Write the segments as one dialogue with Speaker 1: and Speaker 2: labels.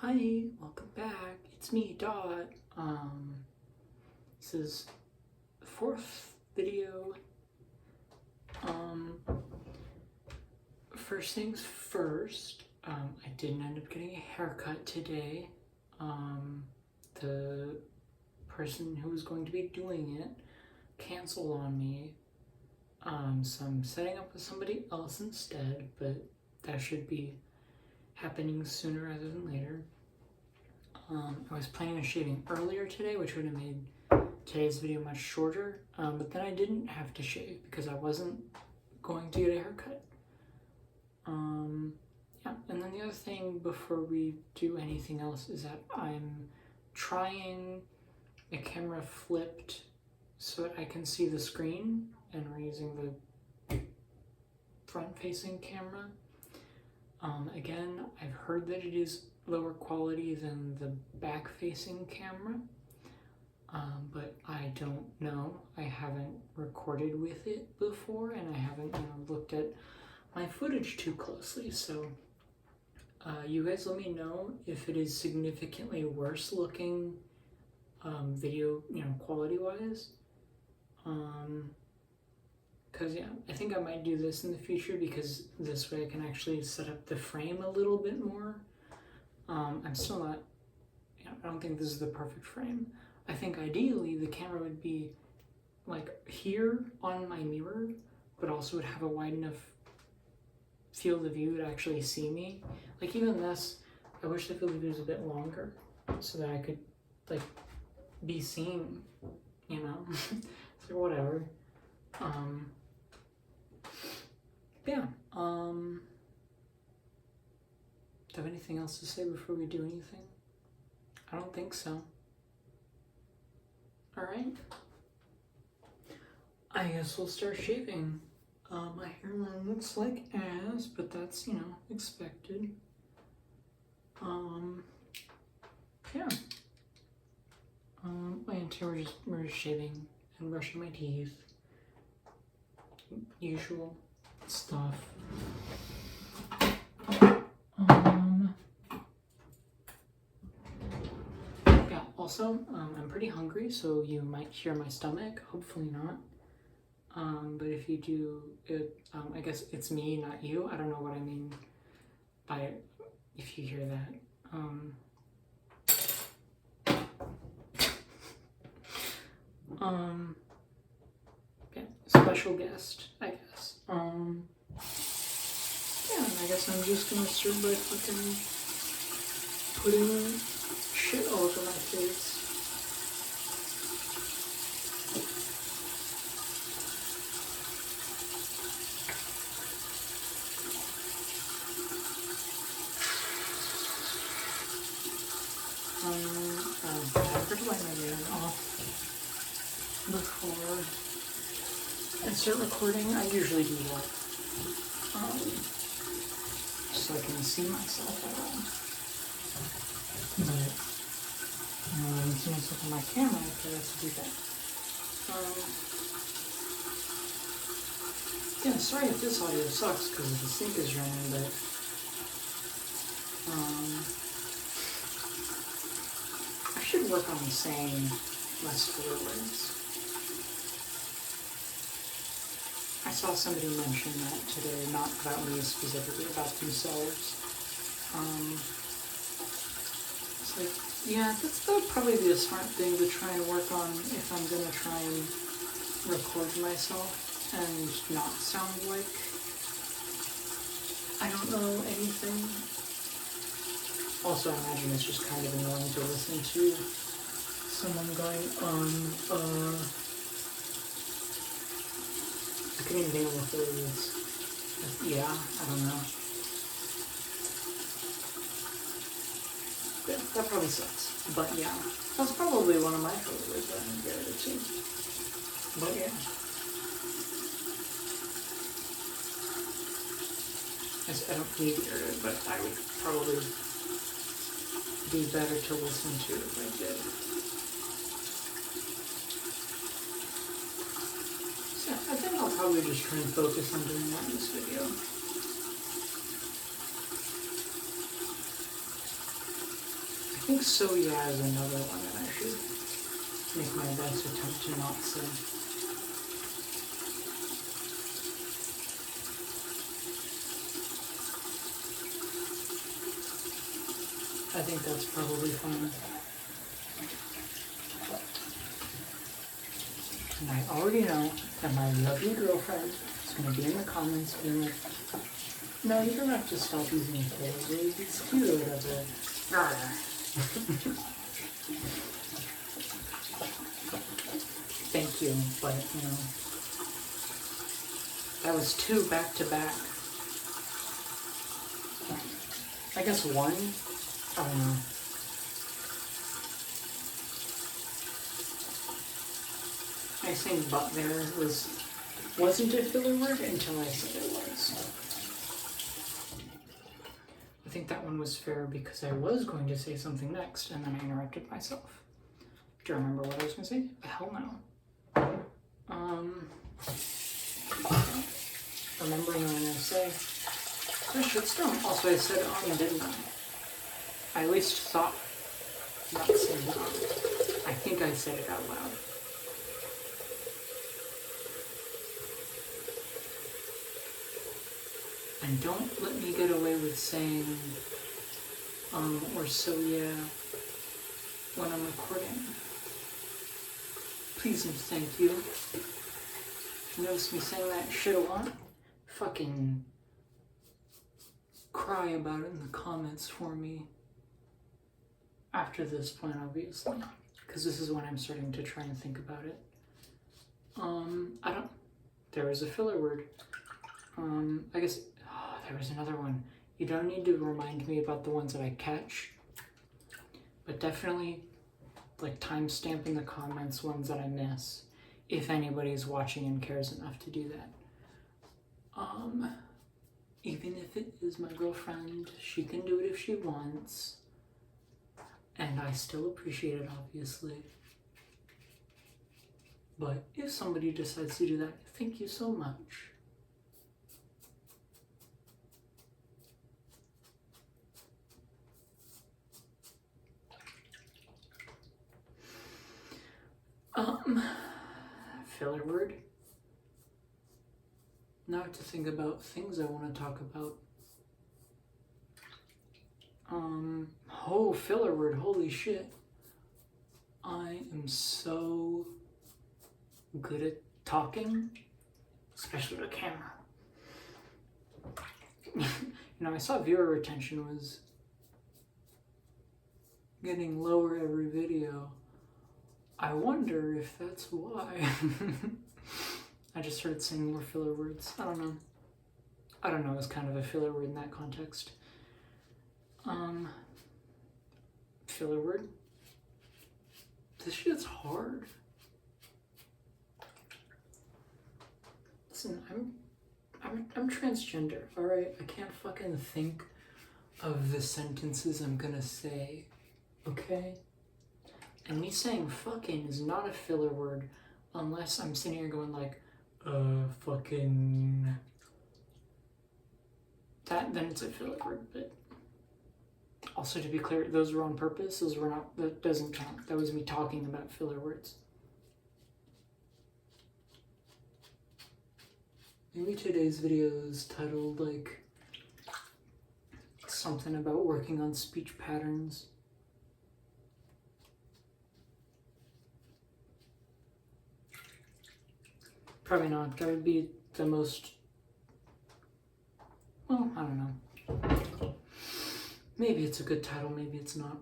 Speaker 1: Hi, welcome back. It's me, Dot. This is the fourth video. First things first, I didn't end up getting a haircut today. The person who was going to be doing it canceled on me. So I'm setting up with somebody else instead, but that should be happening sooner rather than later. I was planning on shaving earlier today, which would have made today's video much shorter, but then I didn't have to shave because I wasn't going to get a haircut. Yeah, and then the other thing before we do anything else is that I'm trying a camera flipped so that I can see the screen, and we're using the front-facing camera. Again, I've heard that it is lower quality than the back-facing camera, but I don't know. I haven't recorded with it before, and I haven't looked at my footage too closely, so you guys let me know if it is significantly worse looking video, quality-wise. Because yeah, I think I might do this in the future because this way I can actually set up the frame a little bit more. I'm still not, I don't think this is the perfect frame. I think ideally the camera would be like here on my mirror, but also would have a wide enough field of view to actually see me. Like even this, I wish the field of view was a bit longer so that I could like be seen, so whatever. Yeah, do you have anything else to say before we do anything? I don't think so. Alright. I guess we'll start shaving. My hairline looks like ass, but that's, expected. Yeah. Today we're just shaving and brushing my teeth. Usual stuff. Yeah, also, I'm pretty hungry, so you might hear my stomach, hopefully not. But if you do, I guess it's me, not you. I don't know what I mean by if you hear that. Yeah, special guest, I guess. Yeah, and I guess I'm just gonna start by fucking putting shit all over my face. I forgot my hair off before I start recording. I usually do that. So I can see myself at all. But, I can see myself on my camera, I have to do that. Yeah, sorry if this audio sucks because the sink is running, but, I should work on saying less filler words. I saw somebody mention that today, not about me specifically, about themselves. It's like, yeah, that would probably be a smart thing to try and work on if I'm gonna try and record myself and not sound like I don't know anything. Also, I imagine it's just kind of annoying to listen to someone going, I couldn't even think of what it is. Yeah, I don't know. Yeah, that probably sucks. But yeah, that's probably one of my favorite words that I'm good at it too. But yeah. I don't need to hear it, but I would probably be better to listen to if I did. I think I'll probably just try and focus on doing that in this video. think so yeah is another one that I should make my best attempt to not say. I think that's probably fine. And I already know that my lovely girlfriend is going to be in the comments being like, no, you don't have to stop using filler words, it's cute or whatever. Thank you, but you know, that was 2 back to back. I guess 1, I don't know. I saying but there wasn't a filler word until I said it was. I think that one was fair because I was going to say something next and then I interrupted myself. Do you remember what I was going to say? Hell no. Remembering what I'm going to say. That shit's dumb. Also, I said didn't I? I at least thought not saying I think I said it out loud. And don't let me get away with saying or so yeah when I'm recording. Please and thank you. If you notice me saying that shit a lot, fucking cry about it in the comments for me. After this point, obviously. Because this is when I'm starting to try and think about it. There was a filler word. I guess, there was another one. You don't need to remind me about the ones that I catch. But definitely, like, timestamp in the comments ones that I miss. If anybody's watching and cares enough to do that. Even if it is my girlfriend, she can do it if she wants. And I still appreciate it, obviously. But if somebody decides to do that, thank you so much. Filler word. Now I have to think about things I want to talk about. Filler word, holy shit. I am so good at talking, especially to camera. You know, I saw viewer retention was getting lower every video. I wonder if that's why. I just started saying more filler words. I don't know. I don't know, it's kind of a filler word in that context. Filler word. This shit's hard. Listen, I'm transgender, alright? I can't fucking think of the sentences I'm gonna say, okay? And me saying fucking is not a filler word unless I'm sitting here going like, fucking... Then it's a filler word, but... Also, to be clear, those were on purpose. Those were not, that doesn't count. That was me talking about filler words. Maybe today's video is titled, like, something about working on speech patterns. Probably not. That would be the most... Well, I don't know. Maybe it's a good title, maybe it's not.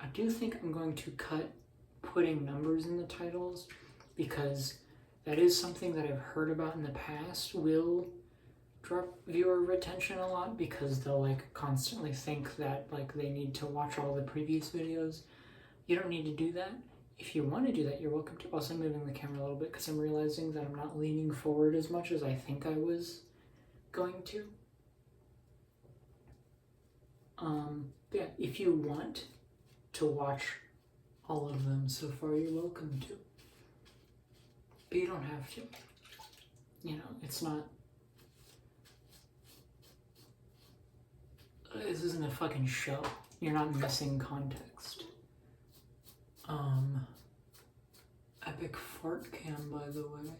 Speaker 1: I do think I'm going to cut putting numbers in the titles because that is something that I've heard about in the past will drop viewer retention a lot because they'll like constantly think that like they need to watch all the previous videos. You don't need to do that. If you want to do that, you're welcome to. Also, I'm moving the camera a little bit because I'm realizing that I'm not leaning forward as much as I think I was going to. Yeah, if you want to watch all of them so far, you're welcome to. But you don't have to. You know, it's not... This isn't a fucking show. You're not missing context. Epic fart cam, by the way.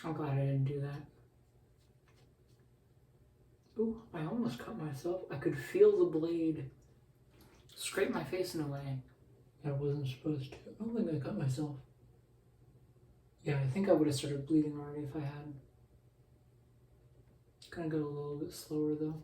Speaker 1: I'm glad I didn't do that. Ooh, I almost cut myself. I could feel the blade scrape my face in a way that I wasn't supposed to. I don't think I cut myself. Yeah, I think I would have started bleeding already if I had. Gonna go a little bit slower though.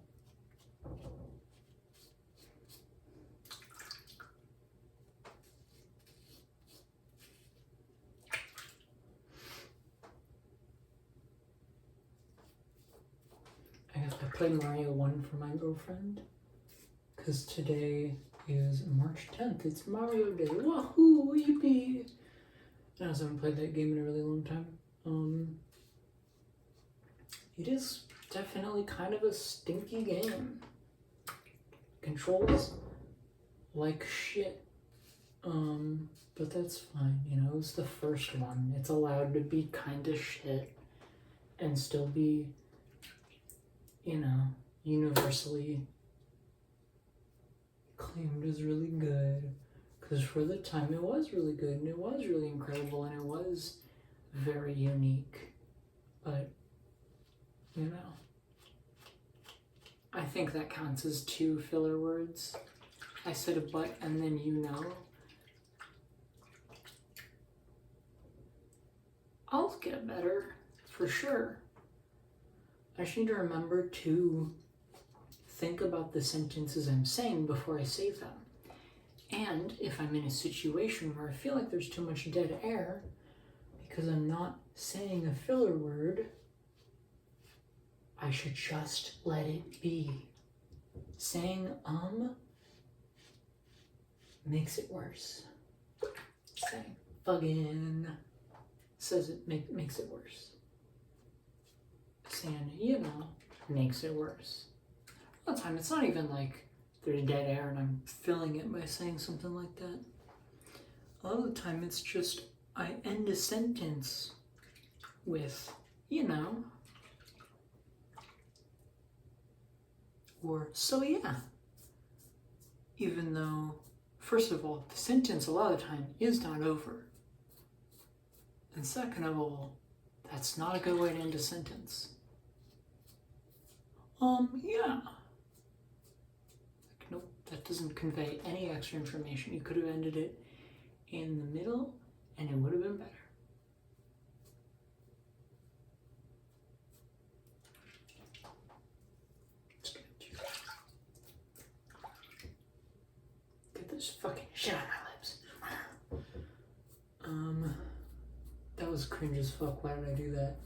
Speaker 1: I guess I played Mario 1 for my girlfriend. Because today is March 10th. It's Mario Day. Wahoo! Yippee! I also haven't played that game in a really long time. It is definitely kind of a stinky game. Controls like shit. But that's fine, you know, it's the first one. It's allowed to be kind of shit and still be, you know, universally claimed as really good. Because for the time it was really good and it was really incredible and it was very unique. But, you know, I think that counts as 2 filler words. I said a but and then you know. I'll get better, for sure. I just need to remember to think about the sentences I'm saying before I say them. And if I'm in a situation where I feel like there's too much dead air because I'm not saying a filler word, I should just let it be. Saying makes it worse. Saying fucking says it makes it worse. Saying, you know, makes it worse. A lot of the time, it's not even like there's dead air and I'm filling it by saying something like that. A lot of the time, it's just I end a sentence with, you know, or so yeah. Even though, first of all, the sentence a lot of the time is not over. And second of all, that's not a good way to end a sentence. Yeah. Like, nope, that doesn't convey any extra information. You could have ended it in the middle and it would have been better. Just gonna do that. Get this fucking shit on my lips. That was cringe as fuck. Why did I do that?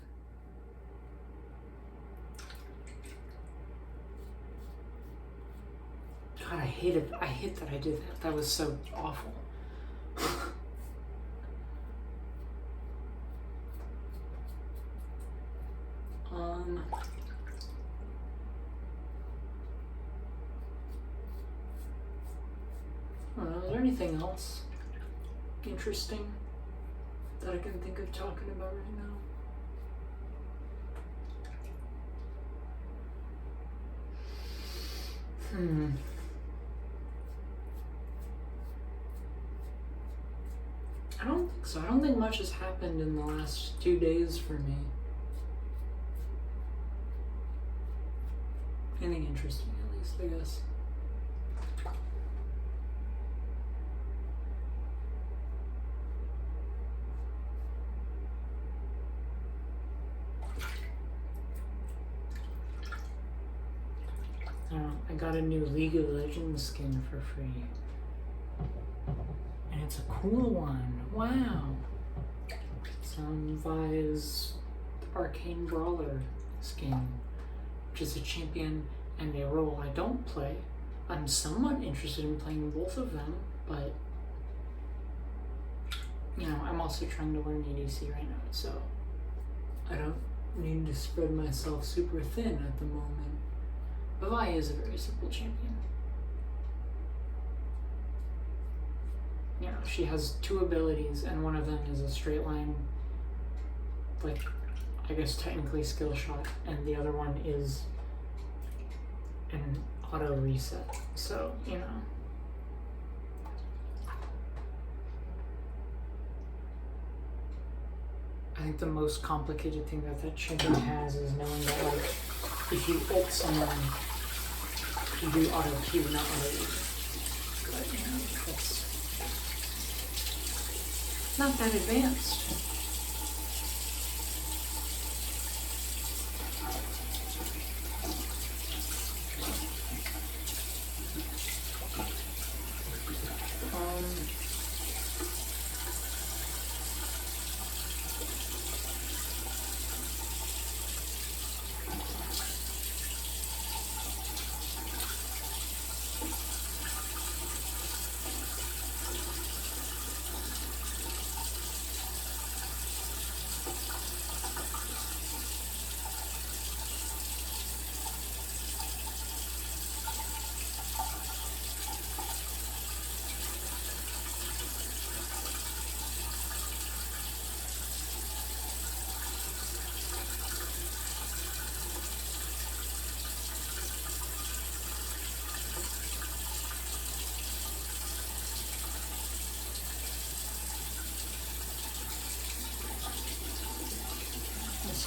Speaker 1: God, I hate it. I hate that I did that. That was so awful. I don't know, is there anything else interesting that I can think of talking about right now? I don't think so. I don't think much has happened in the last 2 days for me. Anything interesting, at least, I guess. I got a new League of Legends skin for free. And it's a cool one. Wow. It's Vi's Arcane Brawler skin, which is a champion and a role I don't play. I'm somewhat interested in playing both of them, but you know, I'm also trying to learn ADC right now, so I don't need to spread myself super thin at the moment. But Vi is a very simple champion. you know, she has 2 abilities, and one of them is a straight line, like, I guess technically skill shot, and the other one is an auto reset. So, you know. I think the most complicated thing that champion has is knowing that, like, if you ult someone, you do auto Q, not auto E. But, you know, that's not that advanced.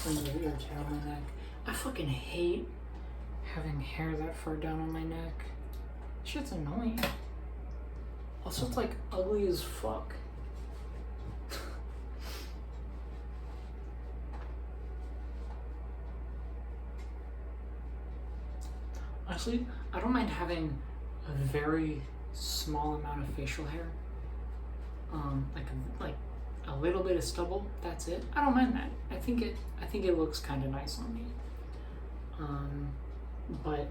Speaker 1: Your tail on my neck. I fucking hate having hair that far down on my neck. Shit's annoying. Also, it's like ugly as fuck. Honestly, I don't mind having a very small amount of facial hair. Like a little bit of stubble, that's it. I don't mind that. I think it looks kind of nice on me. But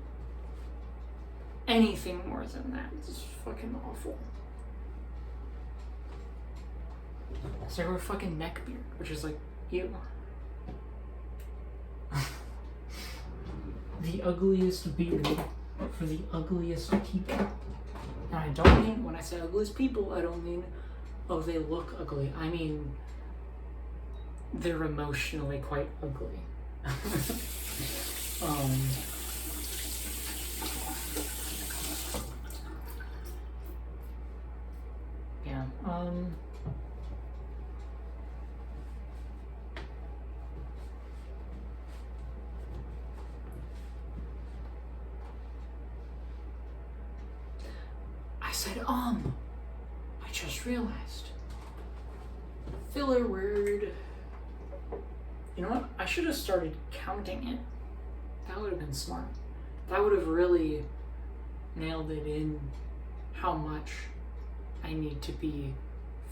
Speaker 1: anything more than that is fucking awful. So I wear fucking neck beard, which is like, ew. The ugliest beard for the ugliest people. And I don't mean, when I say ugliest people, I don't mean, oh, they look ugly. I mean, they're emotionally quite ugly. Yeah. I said, I just realized. Filler word. You know what? I should have started counting it. That would have been smart. That would have really nailed it in how much I need to be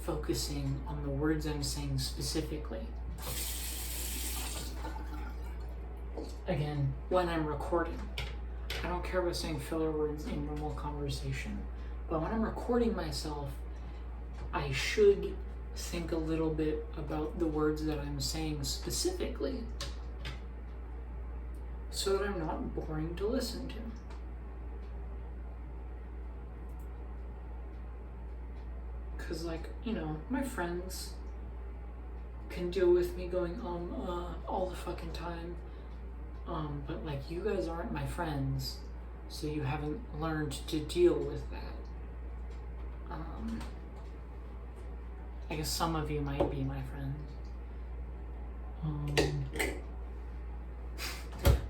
Speaker 1: focusing on the words I'm saying specifically. Again, when I'm recording. I don't care about saying filler words in normal conversation. But when I'm recording myself, I should think a little bit about the words that I'm saying specifically so that I'm not boring to listen to. Because, like, you know, my friends can deal with me going, all the fucking time. But, like, you guys aren't my friends, so you haven't learned to deal with that. I guess some of you might be my friends.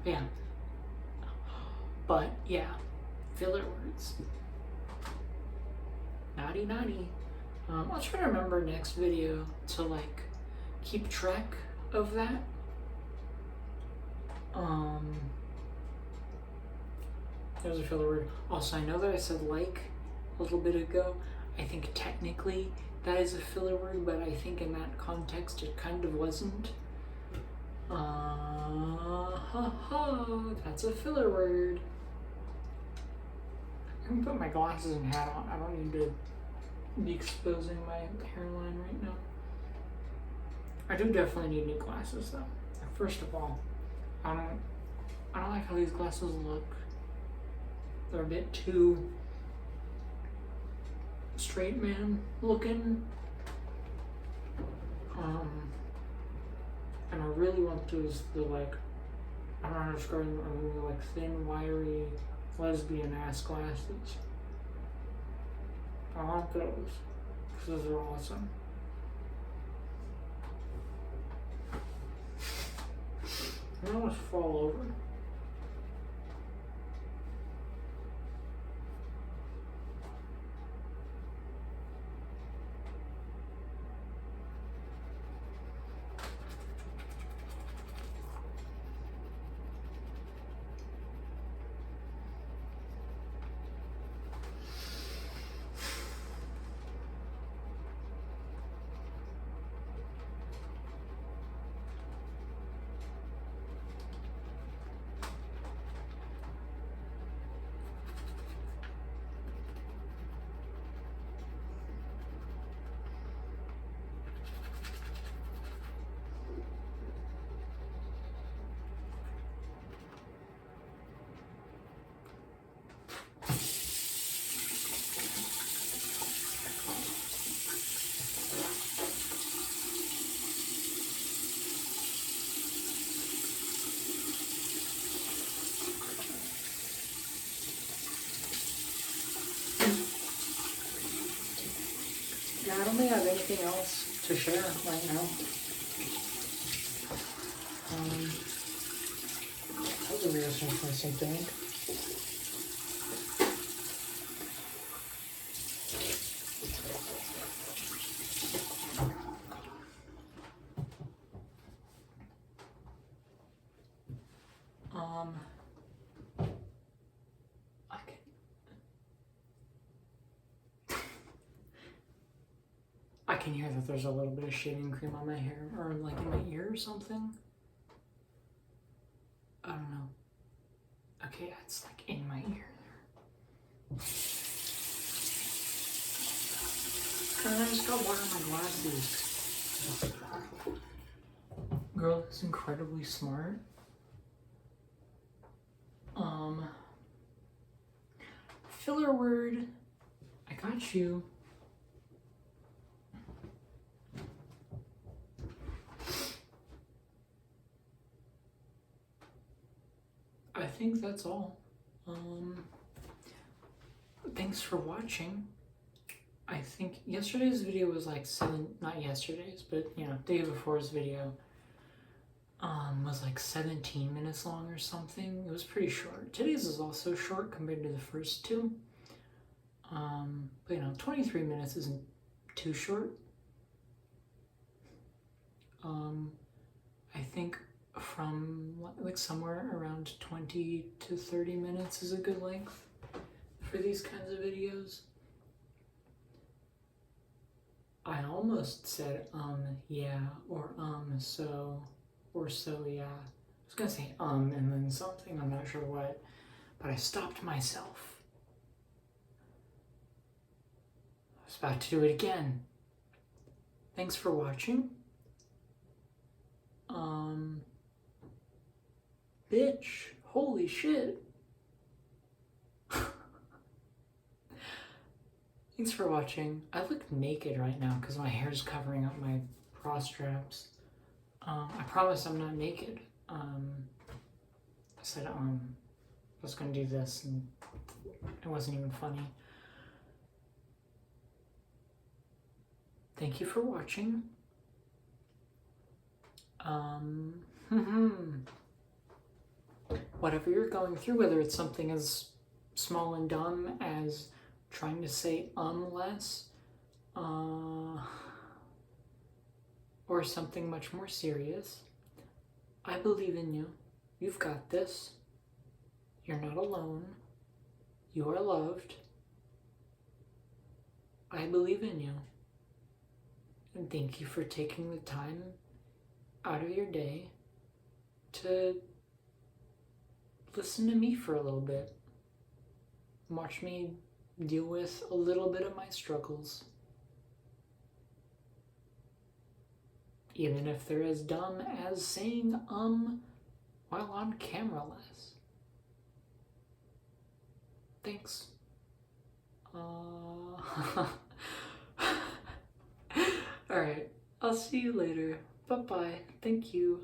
Speaker 1: Yeah. But, yeah, filler words. Naughty, naughty. I'll try to remember next video to, like, keep track of that. There's a filler word. Also, I know that I said like a little bit ago. I think technically that is a filler word, but I think in that context it kind of wasn't. That's a filler word. I can put my glasses and hat on. I don't need to be exposing my hairline right now. I do definitely need new glasses though. First of all, I don't like how these glasses look. They're a bit too straight man looking. And I really want those, the like, I don't know how to describe them, I mean, like thin, wiry, lesbian ass glasses. I want those, because those are awesome. I almost fall over. Yeah, I don't think I have anything else to share right now. That was a real interesting thing. I can hear that there's a little bit of shaving cream on my hair, or like in my ear or something. I don't know. Okay, it's like in my ear there. And I just got water in my glasses. Girl is incredibly smart. Filler word. I got you. I think that's all. Thanks for watching. I think yesterday's video was like not yesterday's, but you know, day before's video was like 17 minutes long or something. It was pretty short. Today's is also short compared to the first two. But you know, 23 minutes isn't too short. I think from like somewhere around 20 to 30 minutes is a good length for these kinds of videos. I almost said yeah, or so, or so yeah. I was gonna say and then something, I'm not sure what, but I stopped myself. I was about to do it again. Thanks for watching. Bitch, holy shit. Thanks for watching. I look naked right now because my hair is covering up my bra straps. I promise I'm not naked. I said I was gonna do this and it wasn't even funny. Thank you for watching. Whatever you're going through, whether it's something as small and dumb as trying to say less, or something much more serious, I believe in you. You've got this. You're not alone. You are loved. I believe in you. And thank you for taking the time out of your day to listen to me for a little bit. Watch me deal with a little bit of my struggles. Even if they're as dumb as saying while on camera less. Thanks. Alright, I'll see you later. Bye bye. Thank you.